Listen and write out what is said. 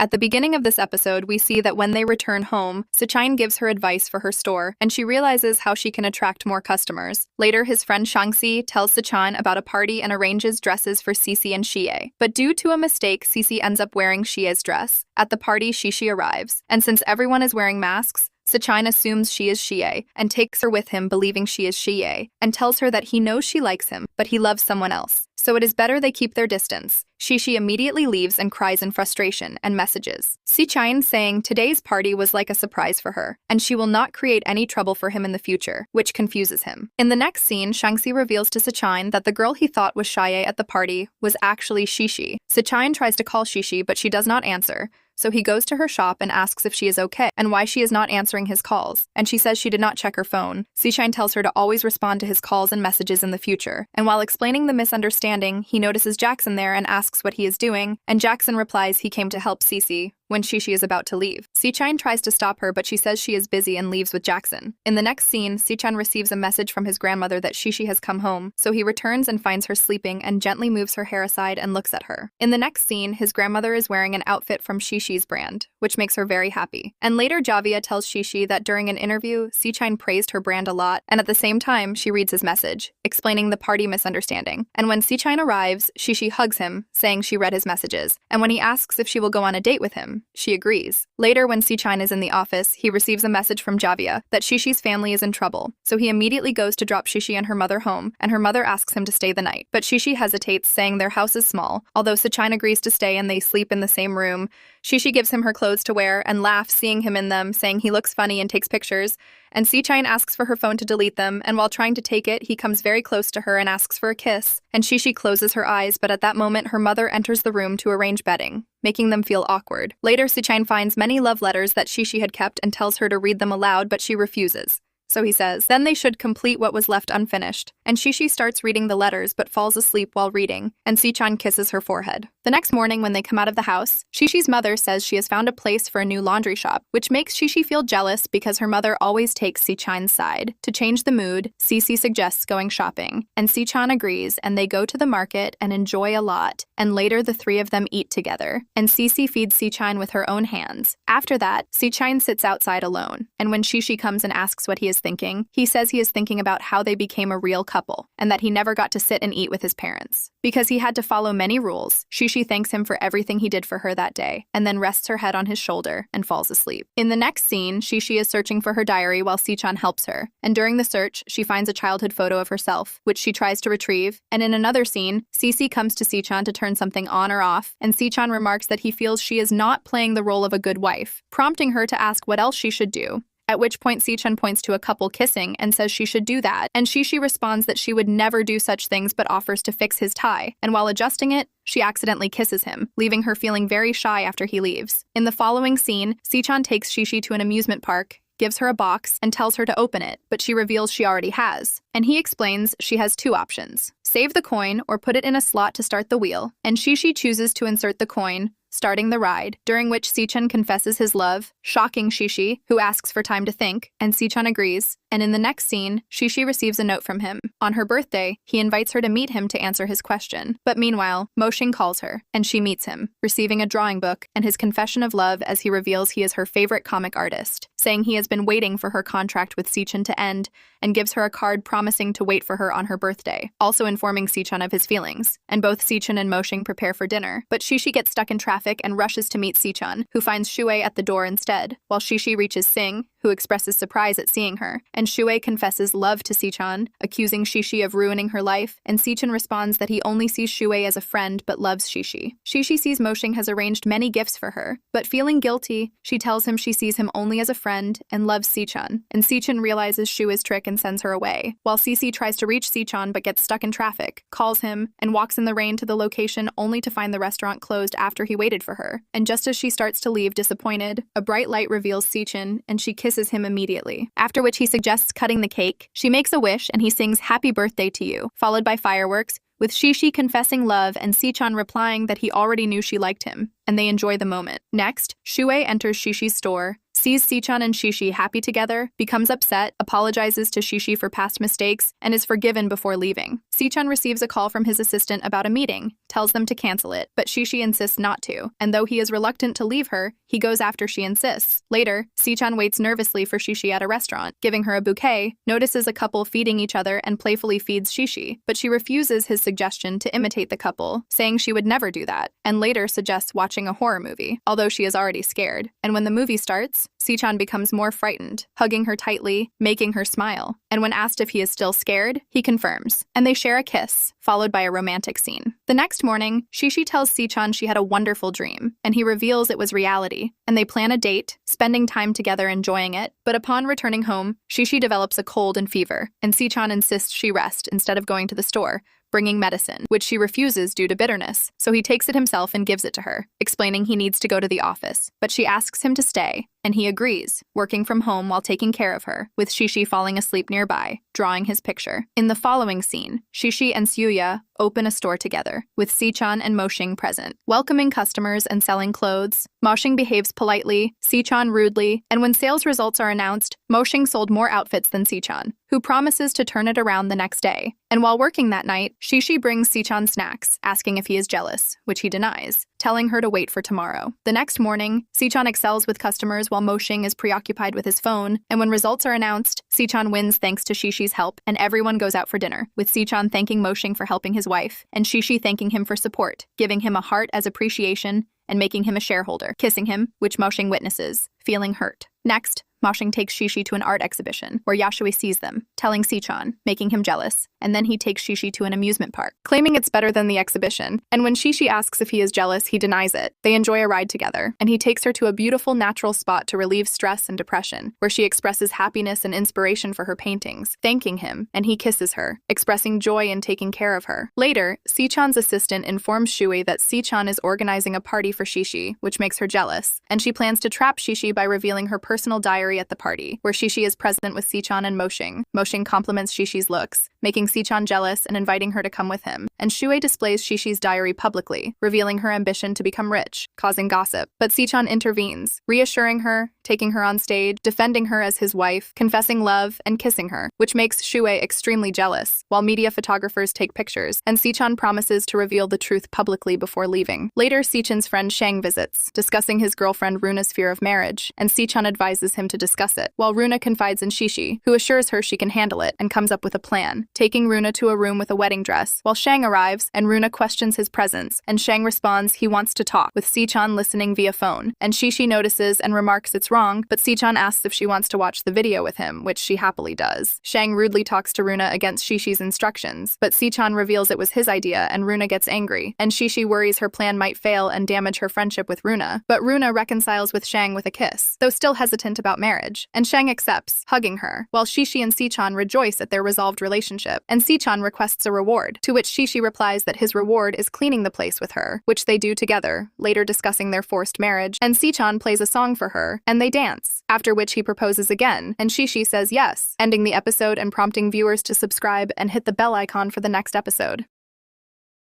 At the beginning of this episode, we see that when they return home, Sichine gives her advice for her store, and she realizes how she can attract more customers. Later, his friend Shangxi tells Sichine about a party and arranges dresses for Cici and Xie. But due to a mistake, Cici ends up wearing Xie's dress. At the party, Xixi arrives, and since everyone is wearing masks, Sichine assumes she is Xie and takes her with him believing she is Xie and tells her that he knows she likes him, but he loves someone else. So it is better they keep their distance. Xixi immediately leaves and cries in frustration and messages Sichine saying today's party was like a surprise for her, and she will not create any trouble for him in the future, which confuses him. In the next scene, Shangxi reveals to Sichine that the girl he thought was Xie at the party was actually Xixi. Sichine tries to call Xixi, but she does not answer. So he goes to her shop and asks if she is okay and why she is not answering his calls, and she says she did not check her phone. Sichine tells her to always respond to his calls and messages in the future, and while explaining the misunderstanding, he notices Jackson there and asks what he is doing, and Jackson replies he came to help Cici when Xixi is about to leave. Sichine tries to stop her, but she says she is busy and leaves with Jackson. In the next scene, Sichine receives a message from his grandmother that Xixi has come home, so he returns and finds her sleeping and gently moves her hair aside and looks at her. In the next scene, his grandmother is wearing an outfit from Xixi's brand, which makes her very happy. And later, Javia tells Xixi that during an interview, Sichine praised her brand a lot, and at the same time, she reads his message, explaining the party misunderstanding. And when Sichine arrives, Xixi hugs him, saying she read his messages. And when he asks if she will go on a date with him, she agrees. Later, when Sichine is in the office, he receives a message from Javia that Xixi family is in trouble, so he immediately goes to drop Xixi and her mother home, and her mother asks him to stay the night. But Xixi hesitates, saying their house is small. Although Sichine agrees to stay and they sleep in the same room, Xixi gives him her clothes to wear and laughs seeing him in them, saying he looks funny and takes pictures. And Sichine asks for her phone to delete them, and while trying to take it, he comes very close to her and asks for a kiss. And Xixi closes her eyes, but at that moment, her mother enters the room to arrange bedding, making them feel awkward. Later, Sichine finds many love letters that Xixi had kept and tells her to read them aloud, but she refuses. So he says, then they should complete what was left unfinished. And Xixi starts reading the letters but falls asleep while reading, and Sichine kisses her forehead. The next morning when they come out of the house, Xixi's mother says she has found a place for a new laundry shop, which makes Xixi feel jealous because her mother always takes Sichine's side. To change the mood, Cici suggests going shopping, and Sichine agrees, and they go to the market and enjoy a lot, and later the three of them eat together, and Cici feeds Sichine with her own hands. After that, Sichine sits outside alone, and when Xixi comes and asks what he is thinking, he says he is thinking about how they became a real couple, and that he never got to sit and eat with his parents. Because he had to follow many rules, Xixi thanks him for everything he did for her that day, and then rests her head on his shoulder and falls asleep. In the next scene, Xixi is searching for her diary while Sichine helps her, and during the search, she finds a childhood photo of herself, which she tries to retrieve, and in another scene, Cici comes to Sichine to turn something on or off, and Sichine remarks that he feels she is not playing the role of a good wife, prompting her to ask what else she should do. At which point Sichine points to a couple kissing and says she should do that, and Xixi responds that she would never do such things but offers to fix his tie, and while adjusting it, she accidentally kisses him, leaving her feeling very shy after he leaves. In the following scene, Sichine takes Xixi to an amusement park, gives her a box, and tells her to open it, but she reveals she already has. And he explains she has two options: save the coin or put it in a slot to start the wheel, and Xixi chooses to insert the coin, starting the ride, during which Sichine confesses his love, shocking Xixi, who asks for time to think, and Sichine agrees. And in the next scene, Xixi receives a note from him. On her birthday, he invites her to meet him to answer his question. But meanwhile, Moshing calls her, and she meets him, receiving a drawing book and his confession of love as he reveals he is her favorite comic artist, saying he has been waiting for her contract with Sichine to end, and gives her a card promising to wait for her on her birthday, also informing Sichine of his feelings. And both Sichine and Moshing prepare for dinner, but Xixi gets stuck in traffic and rushes to meet Sichine, who finds Shui at the door instead, while Xixi reaches Sing, who expresses surprise at seeing her, and Shui confesses love to Sichine, accusing Xixi of ruining her life, and Sichine responds that he only sees Shui as a friend but loves Xixi. Xixi sees Moshing has arranged many gifts for her, but feeling guilty, she tells him she sees him only as a friend and loves Sichine, and Sichine realizes Shui's trick and sends her away, while Cici tries to reach Sichine but gets stuck in traffic, calls him, and walks in the rain to the location only to find the restaurant closed after he waited for her. And just as she starts to leave disappointed, a bright light reveals Sichine, and she kisses him immediately. After which he suggests cutting the cake. She makes a wish and he sings "Happy Birthday to You," followed by fireworks, with Xixi confessing love and Sichine replying that he already knew she liked him, and they enjoy the moment. Next, Shui enters Xixi's store, sees Sichine and Xixi happy together, becomes upset, apologizes to Xixi for past mistakes, and is forgiven before leaving. Sichine receives a call from his assistant about a meeting, tells them to cancel it, but Shishi insists not to, and though he is reluctant to leave her, he goes after she insists. Later, Sichan waits nervously for Shishi at a restaurant, giving her a bouquet, notices a couple feeding each other and playfully feeds Shishi, but she refuses his suggestion to imitate the couple, saying she would never do that, and later suggests watching a horror movie, although she is already scared. And when the movie starts, Sichan becomes more frightened, hugging her tightly, making her smile. And when asked if he is still scared, he confirms, and they share a kiss, followed by a romantic scene. The next morning, Shishi tells Sichan she had a wonderful dream, and he reveals it was reality, and they plan a date, spending time together enjoying it. But upon returning home, Shishi develops a cold and fever, and Sichan insists she rest instead of going to the store, bringing medicine, which she refuses due to bitterness, so he takes it himself and gives it to her, explaining he needs to go to the office. But she asks him to stay, and he agrees, working from home while taking care of her, with Shishi falling asleep nearby, drawing his picture. In the following scene, Shishi and Suya open a store together, with Sichan and Moshing present, welcoming customers and selling clothes. Moshing behaves politely, Sichan rudely, and when sales results are announced, Moshing sold more outfits than Sichan, who promises to turn it around the next day. And while working that night, Shishi brings Sichan snacks, asking if he is jealous, which he denies, telling her to wait for tomorrow. The next morning, Sichan excels with customers while Moshing is preoccupied with his phone, and when results are announced, Sichan wins thanks to Shishi's help, and everyone goes out for dinner, with Sichan thanking Moshing for helping his wife, and Shishi thanking him for support, giving him a heart as appreciation, and making him a shareholder, kissing him, which Moshing witnesses, feeling hurt. Next, Moshing takes Shishi to an art exhibition, where Yashui sees them, telling Sichan, making him jealous, and then he takes Shishi to an amusement park, claiming it's better than the exhibition, and when Shishi asks if he is jealous, he denies it. They enjoy a ride together, and he takes her to a beautiful natural spot to relieve stress and depression, where she expresses happiness and inspiration for her paintings, thanking him, and he kisses her, expressing joy in taking care of her. Later, Sichan's assistant informs Shui that Sichan is organizing a party for Shishi, which makes her jealous, and she plans to trap Shishi by revealing her personal diary at the party, where Shishi is present with Sichan and Moshing. Moshing compliments Shishi's looks, making Sichan jealous and inviting her to come with him, and Shui displays Shishi's diary publicly, revealing her ambition to become rich, causing gossip. But Sichan intervenes, reassuring her, taking her on stage, defending her as his wife, confessing love, and kissing her, which makes Shui extremely jealous, while media photographers take pictures, and Sichan promises to reveal the truth publicly before leaving. Later, Sichan's friend Shang visits, discussing his girlfriend Runa's fear of marriage, and Sichan advises him to discuss it, while Runa confides in Shishi, who assures her she can handle it, and comes up with a plan, taking Runa to a room with a wedding dress, while Shang arrives, and Runa questions his presence, and Shang responds he wants to talk, with Sichan listening via phone, and Shishi notices and remarks it's wrong, but Sichan asks if she wants to watch the video with him, which she happily does. Shang rudely talks to Runa against Shishi's instructions, but Sichan reveals it was his idea, and Runa gets angry, and Shishi worries her plan might fail and damage her friendship with Runa, but Runa reconciles with Shang with a kiss, though still hesitant about marriage, and Shang accepts, hugging her, while Shishi and Sichan rejoice at their resolved relationship, and Sichan requests a reward, to which Shishi replies that his reward is cleaning the place with her, which they do together, later discussing their forced marriage, and Sichan plays a song for her, and they dance, after which he proposes again, and Shishi says yes, ending the episode and prompting viewers to subscribe and hit the bell icon for the next episode.